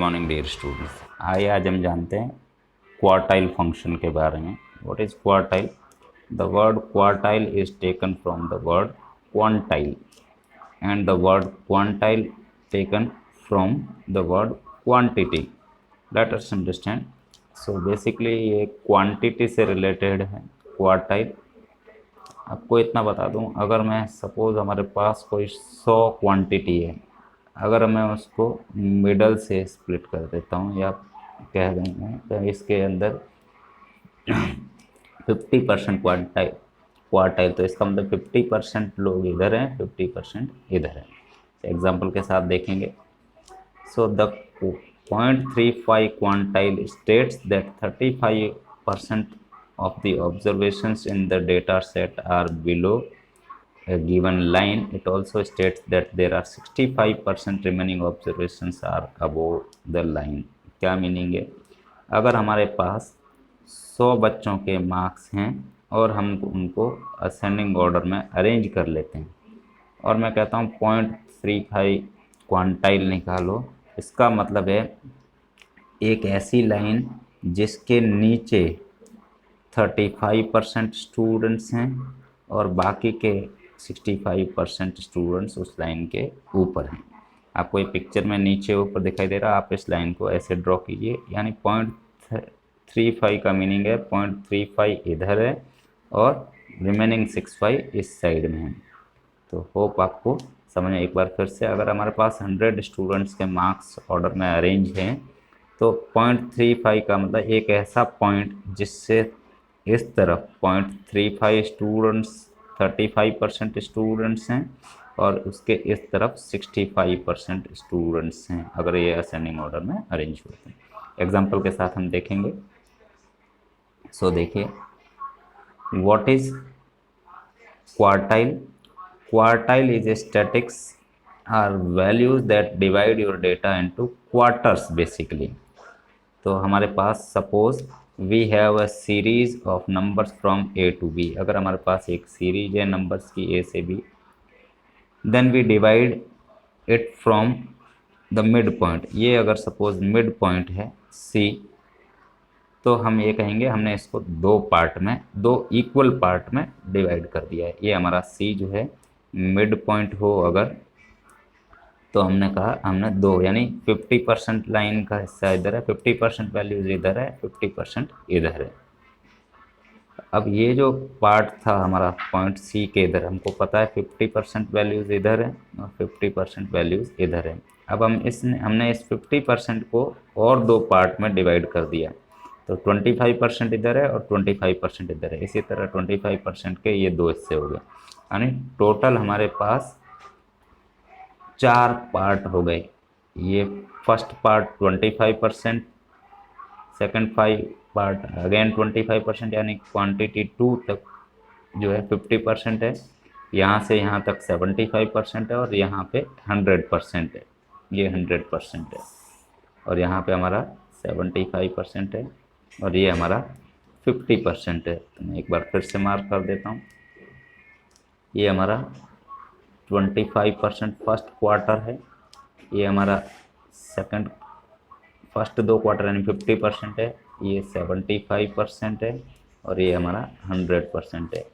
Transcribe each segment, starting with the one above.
Morning dear students. आइए आज हम जानते हैं क्वार्टाइल फंक्शन के बारे में। What is quartile? The word quartile is taken from the word quantile and the word quantile taken from the word quantity. Let us understand. So basically ये quantity से रिलेटेड है क्वार्टाइल। आपको इतना बता दूं, अगर मैं सपोज हमारे पास कोई 100 क्वांटिटी है, अगर मैं उसको मिडल से स्प्लिट कर देता हूँ या कह दूँगा तो इसके अंदर 50% क्वार्टाइल, तो इसका मतलब 50% लोग इधर हैं, 50% इधर हैं। एग्जाम्पल के साथ देखेंगे। So the 0.35 quantile states that 35% of the observations in the data set are below a given line. It also states that there are 65% remaining observations are above the line. क्या मीनिंग है? अगर हमारे पास 100 बच्चों के marks हैं और हम उनको असेंडिंग ऑर्डर में अरेंज कर लेते हैं और मैं कहता हूँ 0.35 क्वांटाइल निकालो, इसका मतलब है एक ऐसी लाइन जिसके नीचे 35% स्टूडेंट्स हैं और बाकी के 65% स्टूडेंट्स उस लाइन के ऊपर हैं। आपको ये पिक्चर में नीचे ऊपर दिखाई दे रहा है, आप इस लाइन को ऐसे ड्रॉ कीजिए। यानी 0.35 का मीनिंग है 0.35 इधर है और रिमेनिंग 65 इस साइड में है। तो होप आपको समझ। एक बार फिर से, अगर हमारे पास 100 स्टूडेंट्स के मार्क्स ऑर्डर में अरेंज हैं तो 0.35 का मतलब एक ऐसा पॉइंट जिससे इस तरफ 0.35 स्टूडेंट्स 35% स्टूडेंट्स हैं और उसके इस तरफ 65% स्टूडेंट्स हैं, अगर ये असेंडिंग ऑर्डर में अरेंज होते हैं। एग्जाम्पल के साथ हम देखेंगे। सो देखिए, what is quartile? Quartile is a statistics are values that divide your data into quarters basically. तो हमारे पास suppose we have a series of numbers from A to B. अगर हमारे पास एक सीरीज है नंबर्स की ए से B, then we divide it from the mid point. ये अगर सपोज मिड पॉइंट है सी, तो हम ये कहेंगे हमने इसको दो पार्ट में, दो इक्वल पार्ट में डिवाइड कर दिया है। ये हमारा सी जो है मिड पॉइंट हो अगर, तो हमने कहा हमने दो, यानी 50% लाइन का हिस्सा इधर है, 50% वैल्यूज इधर है, 50% इधर है। अब ये जो पार्ट था हमारा पॉइंट सी के इधर, हमको पता है 50% वैल्यूज इधर है और 50% वैल्यूज इधर है। अब हमने इस 50% को और दो पार्ट में डिवाइड कर दिया, तो 25% इधर है और 25% इधर है। इसी तरह 25% के ये दो हिस्से हो गए, यानी टोटल हमारे पास 4 पार्ट हो गए। ये first part 25%, second 5 part again 25%, यानी क्वांटिटी 2 तक जो है 50% है, यहाँ से यहाँ तक 75% है और यहाँ पे 100% है। ये 100% है और यहाँ पे हमारा 75% है और ये हमारा 50% है। तो मैं एक बार फिर से मार्क कर देता हूँ। ये हमारा 25% फर्स्ट क्वार्टर है, ये हमारा सेकंड फर्स्ट दो क्वार्टर यानी 50% है, ये 75% है और ये हमारा 100% है।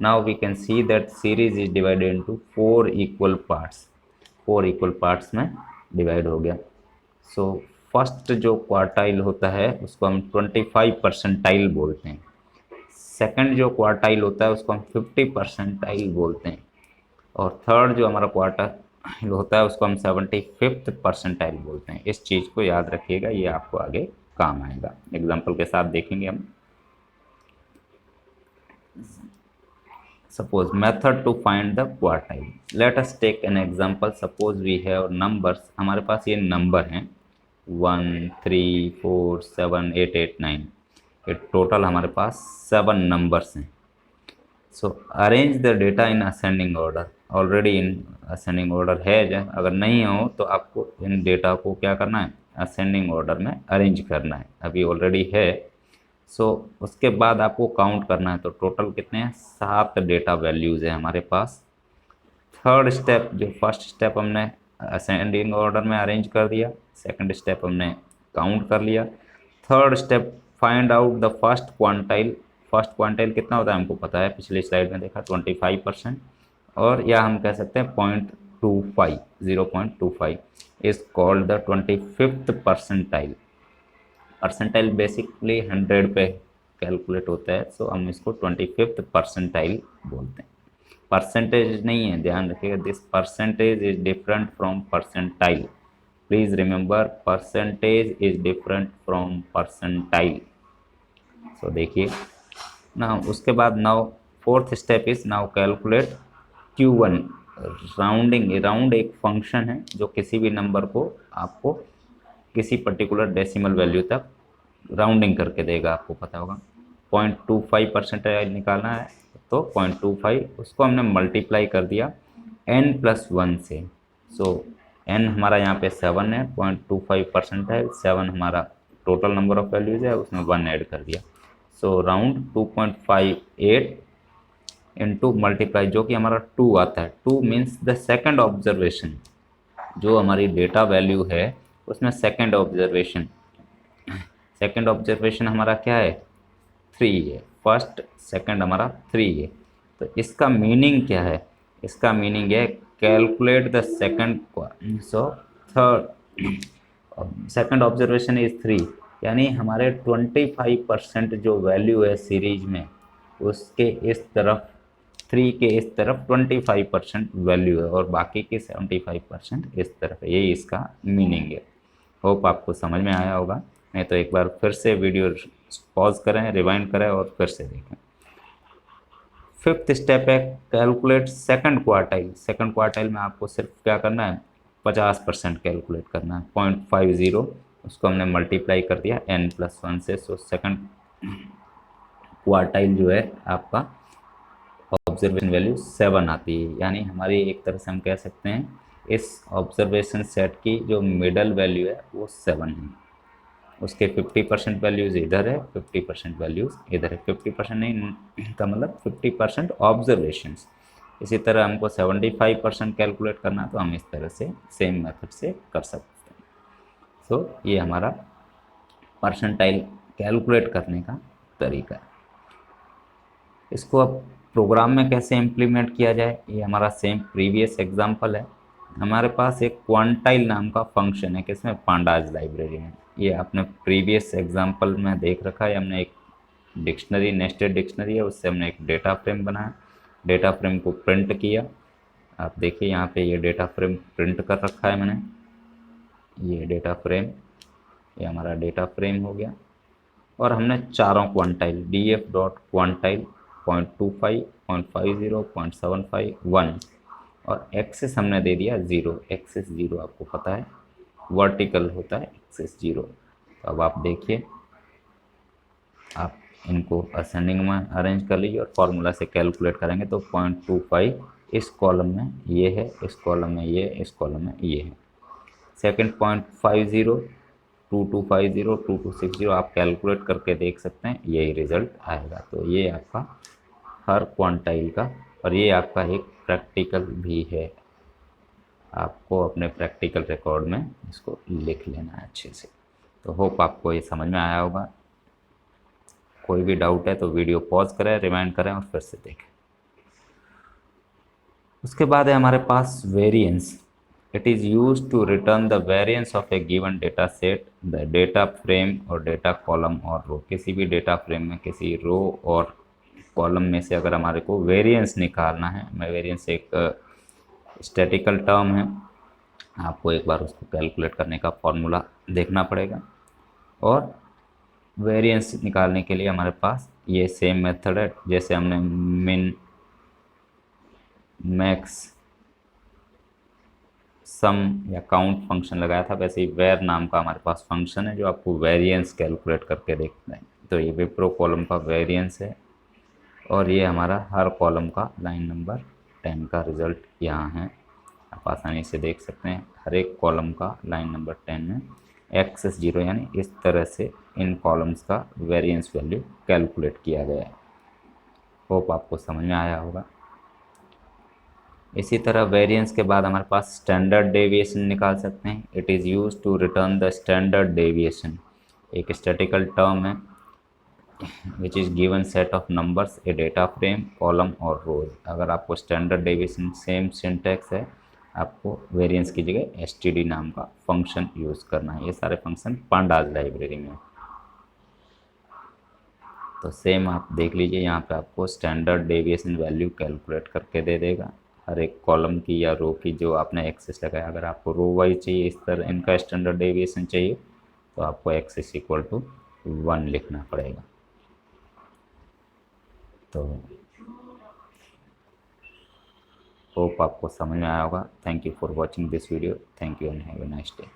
Now we can see that series is divided into 4 equal parts. 4 equal parts में डिवाइड हो गया। सो फर्स्ट जो क्वार्टाइल होता है उसको हम 25 परसेंटाइल बोलते हैं। सेकंड जो क्वार्टाइल होता है उसको हम 50 परसेंटाइल बोलते हैं और थर्ड जो हमारा क्वार्टाइल होता है उसको हम 75th परसेंटाइल बोलते हैं। इस चीज़ को याद रखिएगा, ये आपको आगे काम आएगा। एग्जाम्पल के साथ देखेंगे हम। Suppose method to find the quartile. Let us take an example. Suppose we have numbers, हमारे पास ये नंबर हैं 1 3 4 7 8 8 9। ये टोटल हमारे पास 7 नंबर्स हैं। सो arrange the data in ascending order. Already in ascending order है, जब अगर नहीं हो तो आपको इन डेटा को क्या करना है, असेंडिंग ऑर्डर में अरेंज करना है। अभी ऑलरेडी है। सो उसके बाद आपको काउंट करना है, तो टोटल कितने हैं, 7 डेटा वैल्यूज़ है हमारे पास। थर्ड स्टेप, जो फर्स्ट स्टेप हमने असेंडिंग ऑर्डर में अरेंज कर दिया। सेकंड स्टेप हमने काउंट कर लिया। Third step find out the first quantile. First quantile कितना होता है हमको पता है, पिछली स्लाइड में देखा 25%, और या हम कह सकते हैं 0.25, 0.25 is called the 25th percentile. Percentile basically 100 पे कैलकुलेट होता है, सो हम इसको 25th परसेंटाइल बोलते हैं। परसेंटेज नहीं है, ध्यान रखिएगा, this percentage is different from percentile. Please remember, percentage is different from percentile. So देखिए ना, उसके बाद now fourth step is now calculate Q1। Rounding, round एक फंक्शन है जो किसी भी नंबर को आपको किसी पर्टिकुलर डेसिमल वैल्यू तक राउंडिंग करके देगा, आपको पता होगा। 0.25% निकालना है तो 0.25 उसको हमने मल्टीप्लाई कर दिया n+1 से। सो n हमारा यहाँ पे 7 है, 0.25% है, 7 हमारा टोटल नंबर ऑफ वैल्यूज है, उसमें 1 ऐड कर दिया। सो राउंड 2.58 इंटू मल्टीप्लाई, जो कि हमारा 2 आता है। 2 मीन्स द सेकंड ऑब्जर्वेशन, जो हमारी डेटा वैल्यू है उसमें सेकंड ऑब्जर्वेशन, सेकंड ऑब्जर्वेशन हमारा क्या है, 3 है। फर्स्ट सेकंड हमारा 3 है। तो इसका मीनिंग क्या है, इसका मीनिंग है calculate the second, so third second observation is 3, यानी हमारे 25% जो वैल्यू है सीरीज में, उसके इस तरफ 3 के इस तरफ 25% वैल्यू है और बाकी की 75% इस तरफ है। यही इसका मीनिंग है। होप आपको समझ में आया होगा, नहीं तो एक बार फिर से वीडियो पॉज करें, रिवाइंड करें और फिर से देखें। फिफ्थ स्टेप है calculate second quartile. Second quartile में आपको सिर्फ क्या करना है, 50% कैलकुलेट करना है। 0.50 उसको हमने मल्टीप्लाई कर दिया n+1 से। सो सेकंड क्वार्टाइल जो है आपका ऑब्जर्वेशन वैल्यू 7 आती है, यानी हमारी एक तरह से हम कह सकते हैं इस ऑब्जर्वेशन सेट की जो मिडल वैल्यू है वो 7 है। उसके 50% वैल्यूज़ इधर है, 50% वैल्यूज़ इधर है। 50% नहीं का मतलब 50% ऑब्जर्वेशंस। इसी तरह हमको 75% कैलकुलेट करना है तो हम इस तरह से सेम मेथड से कर सकते हैं। सो ये हमारा परसेंटाइल कैलकुलेट करने का तरीका है। इसको अब प्रोग्राम में कैसे इम्प्लीमेंट किया जाए, ये हमारा सेम प्रीवियस एग्जांपल है। हमारे पास एक क्वांटाइल नाम का फंक्शन है, किसमें, पांडाज लाइब्रेरी में। ये आपने प्रीवियस एग्जांपल में देख रखा है। हमने एक डिक्शनरी, नेस्टेड डिक्शनरी है, उससे हमने एक डेटा फ्रेम बनाया, डेटा फ्रेम को प्रिंट किया। आप देखिए यहाँ पे ये डेटा फ्रेम प्रिंट कर रखा है मैंने, ये डेटा फ्रेम, ये हमारा डेटा फ्रेम हो गया। और हमने चारों क्वांटाइल df.quantile 0.25, 0.50, 0.75, 1 और एक्सेस हमने दे दिया 0। एक्सेस 0 आपको पता है वर्टिकल होता है एक्सेस 0। तो अब आप देखिए, आप इनको असेंडिंग में अरेंज कर लीजिए और फॉर्मूला से कैलकुलेट करेंगे तो 0.25 इस कॉलम में ये है, इस कॉलम में ये, इस कॉलम में ये है। सेकंड 0.50, 2250, 2260 आप कैलकुलेट करके देख सकते हैं, यही रिज़ल्ट आएगा। तो ये आपका हर क्वांटाइल का, और ये आपका एक प्रैक्टिकल भी है, आपको अपने प्रैक्टिकल रिकॉर्ड में इसको लिख लेना है अच्छे से। तो होप आपको ये समझ में आया होगा। कोई भी डाउट है तो वीडियो पॉज करें, रिमाइंड करें और फिर से देखें। उसके बाद है हमारे पास variance. It is use to return the variance of a given data set, the data frame और डेटा कॉलम और रो। किसी भी डेटा फ्रेम में किसी रो और कॉलम में से अगर हमारे को वेरिएंस निकालना है, मैं वेरिएंस एक स्टैटिकल टर्म है, आपको एक बार उसको कैलकुलेट करने का फॉर्मूला देखना पड़ेगा। और वेरिएंस निकालने के लिए हमारे पास ये सेम मेथड है, जैसे हमने मिन, मैक्स, सम या काउंट फंक्शन लगाया था, वैसे ही वेर नाम का हमारे पास फंक्शन है जो आपको वेरिएंस कैलकुलेट करके देखना है। तो ये विप्रो कॉलम का वेरिएंस है और ये हमारा हर कॉलम का लाइन नंबर 10 का रिज़ल्ट यहाँ है। आप आसानी से देख सकते हैं, हर एक कॉलम का लाइन नंबर 10 में एक्सेस 0, यानी इस तरह से इन कॉलम्स का वेरिएंस वैल्यू कैलकुलेट किया गया है। होप आपको समझ में आया होगा। इसी तरह वेरिएंस के बाद हमारे पास स्टैंडर्ड डेविएशन निकाल सकते हैं। It is use to return the standard deviation, एक स्टैटिकल टर्म है which is given set of numbers a data frame column और रोज। अगर आपको स्टैंडर्ड डेविएशन सेम सिंटैक्स है, आपको वेरिएंस की जगह std नाम का फंक्शन यूज़ करना है। ये सारे फंक्शन पांडास लाइब्रेरी में। तो सेम आप देख लीजिए, यहाँ पे आपको स्टैंडर्ड डेविएशन वैल्यू कैलकुलेट करके दे देगा हर एक कॉलम की या रो की जो आपने एक्सेस लगाया। अगर आपको रो वाइज चाहिए, इस तरह इनका स्टैंडर्ड डेविएशन चाहिए, तो आपको एक्सेस इक्वल टू 1 लिखना पड़ेगा। तो होप आपको समझ में आया होगा। Thank you for watching this video. Thank you and have a nice day.